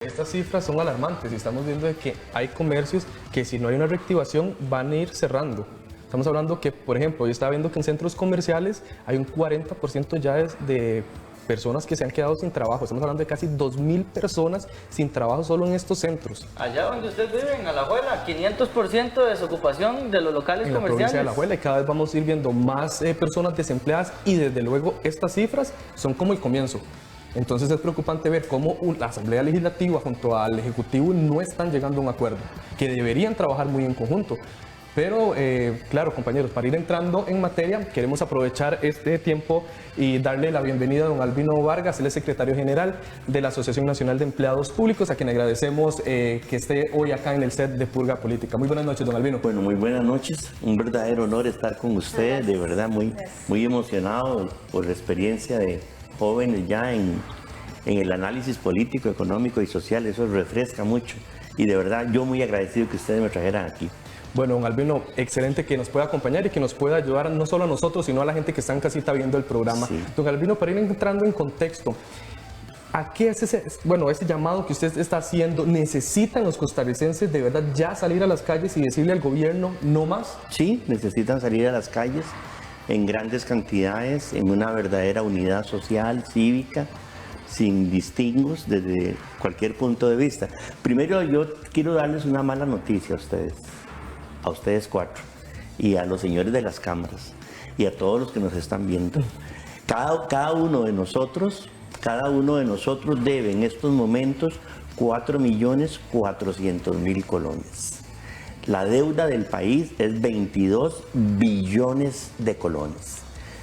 Estas cifras son alarmantes y estamos viendo de que hay comercios que si no hay una reactivación van a ir cerrando. Estamos hablando que, por ejemplo, yo estaba viendo que en centros comerciales hay un 40% ya de personas que se han quedado sin trabajo. Estamos hablando de casi 2.000 personas sin trabajo solo en estos centros. Allá donde usted vive, en Alajuela, 500% de desocupación de los locales en la comerciales. provincia de Alajuela, y cada vez vamos a ir viendo más personas desempleadas y desde luego estas cifras son como el comienzo. Entonces es preocupante ver cómo la Asamblea Legislativa junto al Ejecutivo no están llegando a un acuerdo, que deberían trabajar muy en conjunto. Pero, claro, compañeros, para ir entrando en materia, queremos aprovechar este tiempo y darle la bienvenida a don Albino Vargas, él es secretario general de la Asociación Nacional de Empleados Públicos, a quien agradecemos que esté hoy acá en el set de Purga Política. Muy buenas noches, don Albino. Bueno, muy buenas noches. Un verdadero honor estar con ustedes, de verdad muy emocionado por la experiencia de jóvenes ya en el análisis político, económico y social. Eso refresca mucho y de verdad yo muy agradecido que ustedes me trajeran aquí. Bueno, don Albino, excelente que nos pueda acompañar y que nos pueda ayudar no solo a nosotros, sino a la gente que está en casita viendo el programa. Sí. Don Albino, para ir entrando en contexto, ¿a qué es ese llamado que usted está haciendo? ¿Necesitan los costarricenses de verdad ya salir a las calles y decirle al gobierno no más? Sí, necesitan salir a las calles en grandes cantidades, en una verdadera unidad social, cívica, sin distingos desde cualquier punto de vista. Primero, yo quiero darles una mala noticia a ustedes cuatro, y a los señores de las cámaras, y a todos los que nos están viendo. Cada uno de nosotros debe en estos momentos 4.400.000 colones. La deuda del país es 22 billones de colones.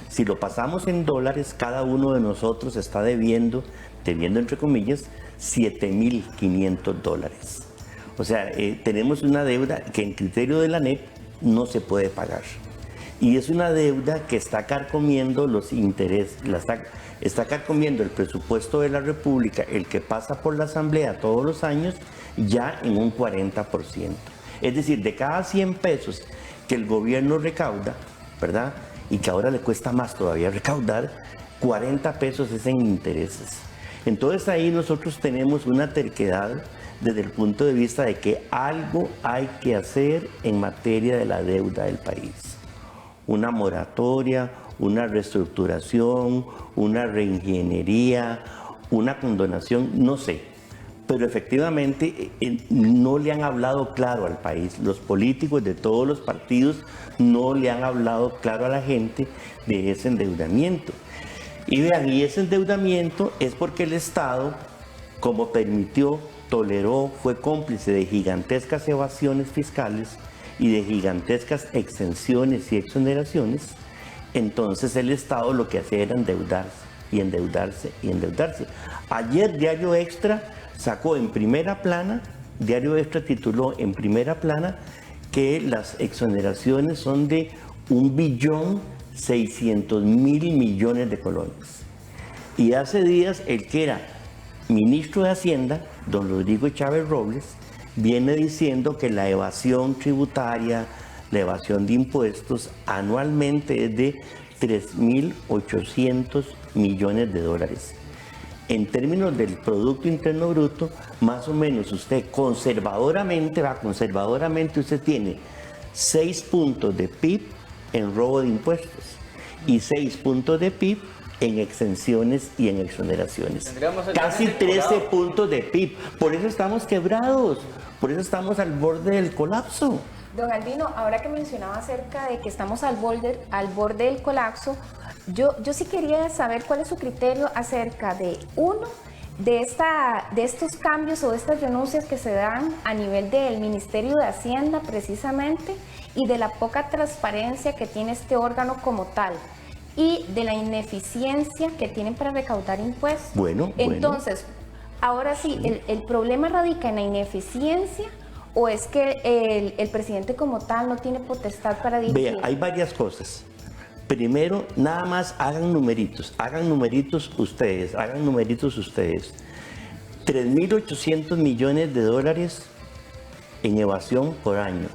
Si lo pasamos en dólares, cada uno de nosotros está debiendo entre comillas, 7.500 dólares. O sea, tenemos una deuda que en criterio de la ANEP no se puede pagar. Y es una deuda que está carcomiendo los intereses, está carcomiendo el presupuesto de la República, el que pasa por la Asamblea todos los años, ya en un 40%. Es decir, de cada 100 pesos que el gobierno recauda, ¿verdad? Y que ahora le cuesta más todavía recaudar, 40 pesos es en intereses. Entonces ahí nosotros tenemos una terquedad desde el punto de vista de que algo hay que hacer en materia de la deuda del país. Una moratoria, una reestructuración, una reingeniería, una condonación, no sé. Pero efectivamente no le han hablado claro al país. Los políticos de todos los partidos no le han hablado claro a la gente de ese endeudamiento. Y vean, y ese endeudamiento es porque el Estado, como permitió, toleró, fue cómplice de gigantescas evasiones fiscales y de gigantescas exenciones y exoneraciones. Entonces el Estado lo que hacía era endeudarse y endeudarse y endeudarse. Ayer Diario Extra sacó en primera plana, Diario Extra tituló en primera plana que las exoneraciones son de 1.600.000 millones de colones. Y hace días el que era ministro de Hacienda, don Rodrigo Chávez Robles, viene diciendo que la evasión tributaria, la evasión de impuestos anualmente es de 3.800 millones de dólares. En términos del Producto Interno Bruto, más o menos usted conservadoramente usted tiene 6 puntos de PIB en robo de impuestos y 6 puntos de PIB en exenciones y en exoneraciones. Casi 13 puntos de PIB. Por eso estamos quebrados, por eso estamos al borde del colapso. Don Albino, ahora que mencionaba acerca de que estamos al borde del colapso, yo sí quería saber cuál es su criterio acerca de estos cambios o de estas renuncias que se dan a nivel del Ministerio de Hacienda precisamente, y de la poca transparencia que tiene este órgano como tal, y de la ineficiencia que tienen para recaudar impuestos. Entonces, ahora sí, ¿el problema radica en la ineficiencia o es que el presidente como tal no tiene potestad para dirigir? Vea, hay varias cosas. Primero, nada más hagan numeritos ustedes. 3.800 millones de dólares en evasión por año.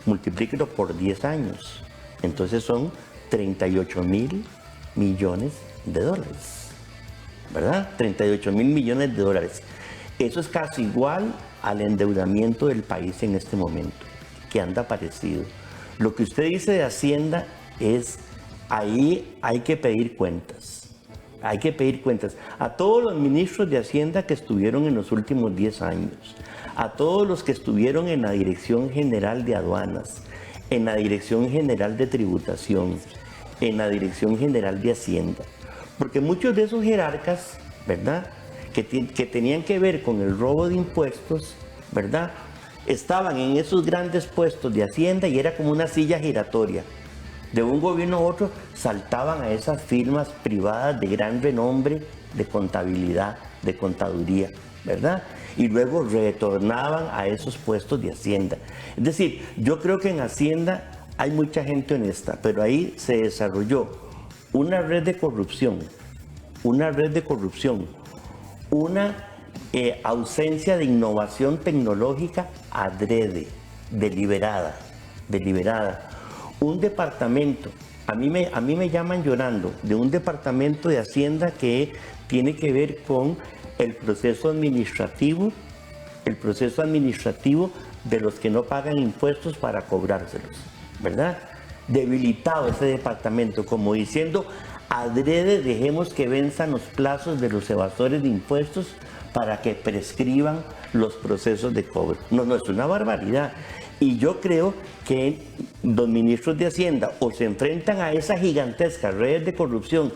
Multiplíquelo por 10 años. Entonces son 38.000 millones de dólares. ¿Verdad? 38.000 millones de dólares. Eso es casi igual al endeudamiento del país en este momento, que anda parecido. Lo que usted dice de Hacienda es, ahí hay que pedir cuentas. Hay que pedir cuentas a todos los ministros de Hacienda que estuvieron en los últimos 10 años, a todos los que estuvieron en la Dirección General de Aduanas, en la Dirección General de Tributación, en la Dirección General de Hacienda. Porque muchos de esos jerarcas, ¿verdad?, que tenían que ver con el robo de impuestos, ¿verdad?, estaban en esos grandes puestos de Hacienda y era como una silla giratoria. De un gobierno a otro saltaban a esas firmas privadas de gran renombre de contabilidad, de contaduría, ¿verdad? Y luego retornaban a esos puestos de Hacienda. Es decir, yo creo que en Hacienda hay mucha gente honesta, pero ahí se desarrolló una red de corrupción, una ausencia de innovación tecnológica adrede, deliberada. Un departamento, a mí me llaman llorando, de un departamento de Hacienda que tiene que ver con el proceso administrativo de los que no pagan impuestos para cobrárselos, ¿verdad? Debilitado ese departamento, como diciendo, adrede dejemos que venzan los plazos de los evasores de impuestos para que prescriban los procesos de cobro. No, es una barbaridad. Y yo creo que los ministros de Hacienda o se enfrentan a esas gigantescas redes de corrupción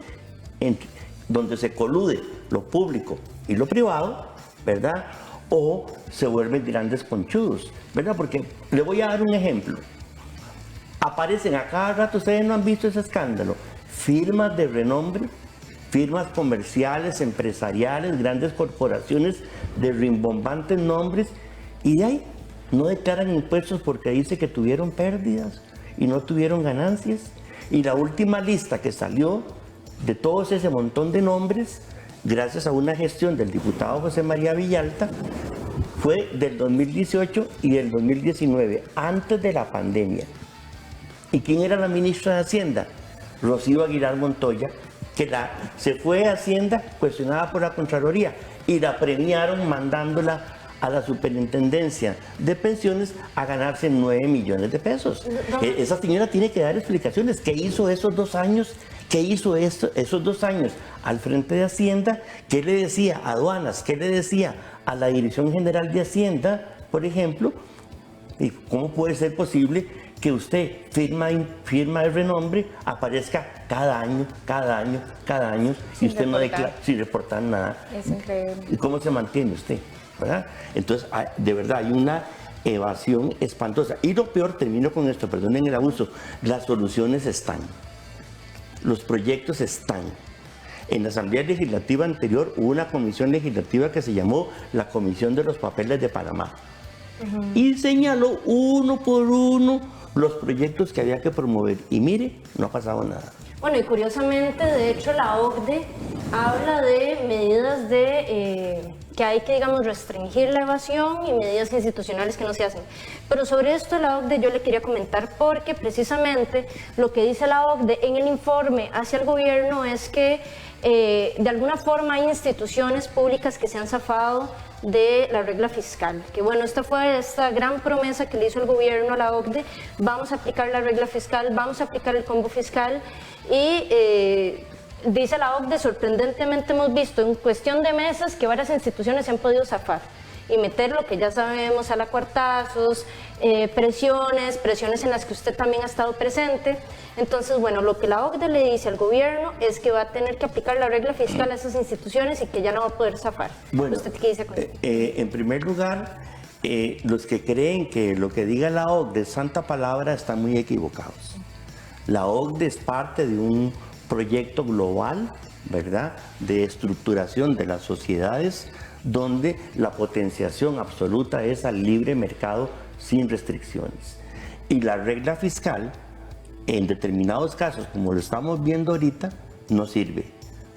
donde se colude lo público y lo privado, ¿verdad? O se vuelven grandes conchudos, ¿verdad? Porque le voy a dar un ejemplo. Aparecen a cada rato, ustedes no han visto ese escándalo, firmas de renombre, firmas comerciales, empresariales, grandes corporaciones de rimbombantes nombres, y de ahí no declaran impuestos porque dice que tuvieron pérdidas y no tuvieron ganancias. Y la última lista que salió de todos ese montón de nombres, gracias a una gestión del diputado José María Villalta, fue del 2018 y del 2019, antes de la pandemia. ¿Y quién era la ministra de Hacienda? Rocío Aguilar Montoya, que se fue a Hacienda cuestionada por la Contraloría y la premiaron mandándola a la Superintendencia de Pensiones a ganarse 9 millones de pesos. Esa señora tiene que dar explicaciones. ¿Qué hizo esos 2 años? ¿Qué hizo esos 2 años al frente de Hacienda? ¿Qué le decía a Aduanas? ¿Qué le decía a la Dirección General de Hacienda, por ejemplo? ¿Y cómo puede ser posible que usted, firma de renombre, aparezca cada año, y usted no declara, sin reportar nada? Es increíble. ¿Y cómo se mantiene usted? ¿Verdad? Entonces, de verdad, hay una evasión espantosa. Y lo peor, termino con esto, perdonen el abuso, las soluciones están. Los proyectos están. En la Asamblea Legislativa anterior hubo una comisión legislativa que se llamó la Comisión de los Papeles de Panamá. Y señaló uno por uno los proyectos que había que promover. Y mire, no ha pasado nada. Bueno, y curiosamente, de hecho, la OCDE habla de medidas que hay que, digamos, restringir la evasión y medidas institucionales que no se hacen. Pero sobre esto la OCDE yo le quería comentar porque precisamente lo que dice la OCDE en el informe hacia el gobierno es que de alguna forma hay instituciones públicas que se han zafado de la regla fiscal, que bueno, esta fue esta gran promesa que le hizo el gobierno a la OCDE, vamos a aplicar la regla fiscal, vamos a aplicar el combo fiscal y dice la OCDE, sorprendentemente hemos visto en cuestión de meses que varias instituciones se han podido zafar y meter lo que ya sabemos a la cuartazos, presiones en las que usted también ha estado presente. Entonces, bueno, lo que la OCDE le dice al gobierno es que va a tener que aplicar la regla fiscal a esas instituciones y que ya no va a poder zafar. Bueno, ¿Usted qué dice con eso? En primer lugar, los que creen que lo que diga la OCDE es santa palabra están muy equivocados. La OCDE es parte de un proyecto global, ¿verdad?, de estructuración de las sociedades, donde la potenciación absoluta es al libre mercado sin restricciones. Y la regla fiscal, en determinados casos, como lo estamos viendo ahorita, no sirve.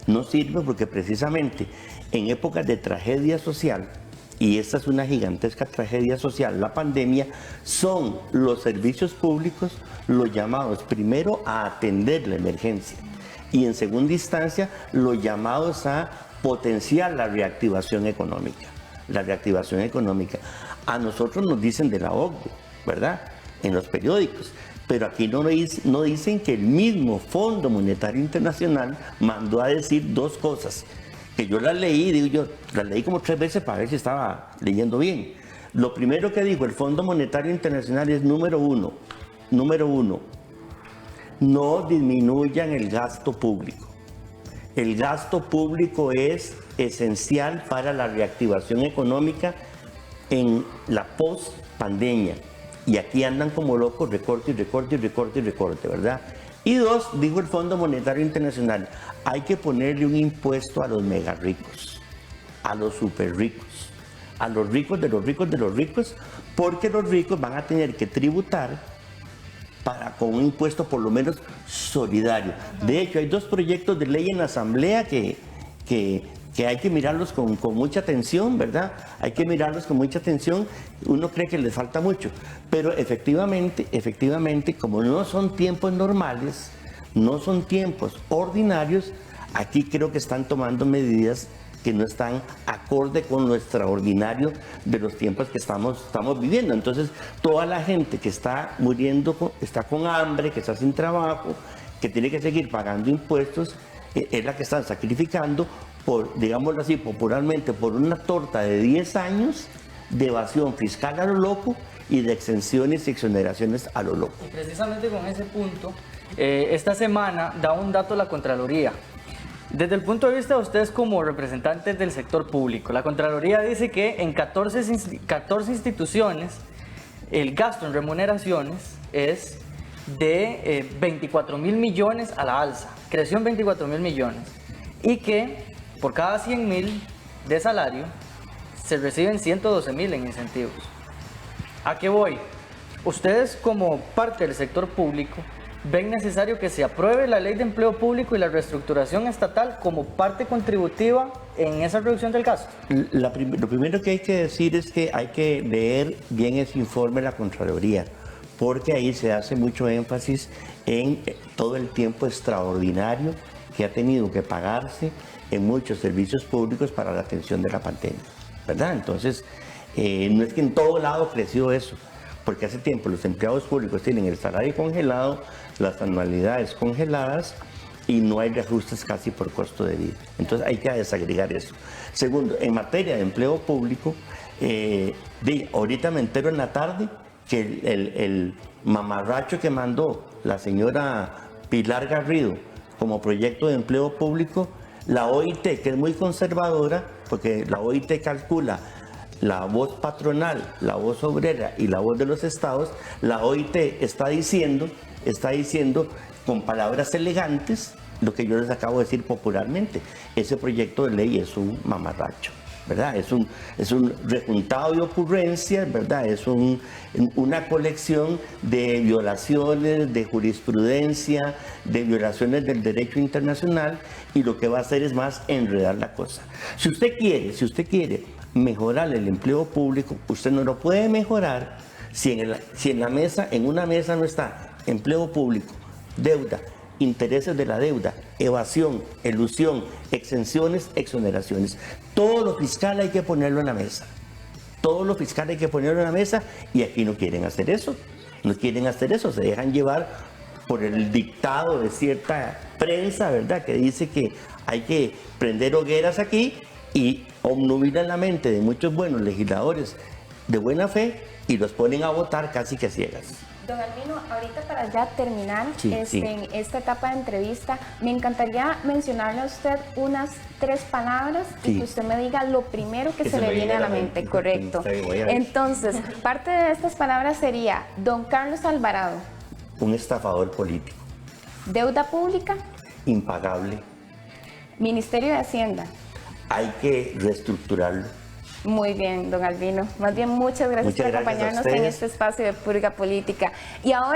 No sirve porque precisamente en épocas de tragedia social, y esta es una gigantesca tragedia social, la pandemia, son los servicios públicos los llamados primero a atender la emergencia y en segunda instancia los llamados a potenciar la reactivación económica. la reactivación económica. A nosotros nos dicen de la OCDE, ¿verdad? En los periódicos. Pero aquí no dicen que el mismo Fondo Monetario Internacional mandó a decir dos cosas, que yo las leí, digo yo, las leí como 3 veces para ver si estaba leyendo bien. Lo primero que dijo el Fondo Monetario Internacional es número uno, no disminuyan el gasto público. El gasto público es esencial para la reactivación económica en la post-pandemia. Y aquí andan como locos, recorte, ¿verdad? Y 2, dijo el Fondo Monetario Internacional, hay que ponerle un impuesto a los mega ricos, a los super ricos, a los ricos de los ricos de los ricos, porque los ricos van a tener que tributar con un impuesto por lo menos solidario. De hecho, hay 2 proyectos de ley en la Asamblea que hay que mirarlos con mucha atención, ¿verdad? Hay que mirarlos con mucha atención. Uno cree que les falta mucho, pero efectivamente, como no son tiempos normales, no son tiempos ordinarios, aquí creo que están tomando medidas que no están acorde con lo extraordinario de los tiempos que estamos viviendo. Entonces, toda la gente que está muriendo, está con hambre, que está sin trabajo, que tiene que seguir pagando impuestos, es la que están sacrificando por, digámoslo así, popularmente, por una torta de 10 años de evasión fiscal a lo loco y de exenciones y exoneraciones a lo loco. Y precisamente con ese punto, esta semana da un dato la Contraloría. Desde el punto de vista de ustedes como representantes del sector público, la Contraloría dice que en 14 instituciones el gasto en remuneraciones es de 24.000 millones a la alza, creció en 24.000 millones, y que por cada 100.000 de salario se reciben 112.000 en incentivos. ¿A qué voy? Ustedes como parte del sector público ven necesario que se apruebe la ley de empleo público y la reestructuración estatal como parte contributiva en esa reducción del gasto. Lo primero que hay que decir es que hay que leer bien ese informe de la Contraloría, porque ahí se hace mucho énfasis en todo el tiempo extraordinario que ha tenido que pagarse en muchos servicios públicos para la atención de la pandemia, ¿verdad? Entonces, no es que en todo lado creció eso, porque hace tiempo los empleados públicos tienen el salario congelado, las anualidades congeladas y no hay reajustes casi por costo de vida. Entonces hay que desagregar eso. Segundo, en materia de empleo público, ahorita me entero en la tarde que el mamarracho que mandó la señora Pilar Garrido como proyecto de empleo público, la OIT, que es muy conservadora, porque la OIT calcula la voz patronal, la voz obrera y la voz de los estados, la OIT está diciendo con palabras elegantes lo que yo les acabo de decir popularmente. Ese proyecto de ley es un mamarracho, ¿verdad? Es un rejuntado de ocurrencias, ¿verdad? Es una colección de violaciones de jurisprudencia, de violaciones del derecho internacional, y lo que va a hacer es más enredar la cosa. Si usted quiere mejorar el empleo público, usted no lo puede mejorar si en una mesa no está empleo público, deuda, intereses de la deuda, evasión, elusión, exenciones, exoneraciones. Todo lo fiscal hay que ponerlo en la mesa. Todo lo fiscal hay que ponerlo en la mesa, y aquí no quieren hacer eso. No quieren hacer eso, se dejan llevar por el dictado de cierta prensa, ¿verdad?, que dice que hay que prender hogueras aquí y obnubilan la mente de muchos buenos legisladores de buena fe y los ponen a votar casi que a ciegas. Don Albino, ahorita para ya terminar Sí. en esta etapa de entrevista, me encantaría mencionarle a usted unas 3 palabras y Sí. que usted me diga lo primero que se le viene a la mente, correcto. Está bien, voy a ver. Entonces, parte de estas palabras sería don Carlos Alvarado, Un estafador político, deuda pública, impagable, Ministerio de Hacienda. hay que reestructurarlo. Muy bien, don Albino. Más bien, muchas gracias Muchas por gracias a acompañarnos en ustedes. este espacio de Purga Política. Y ahora...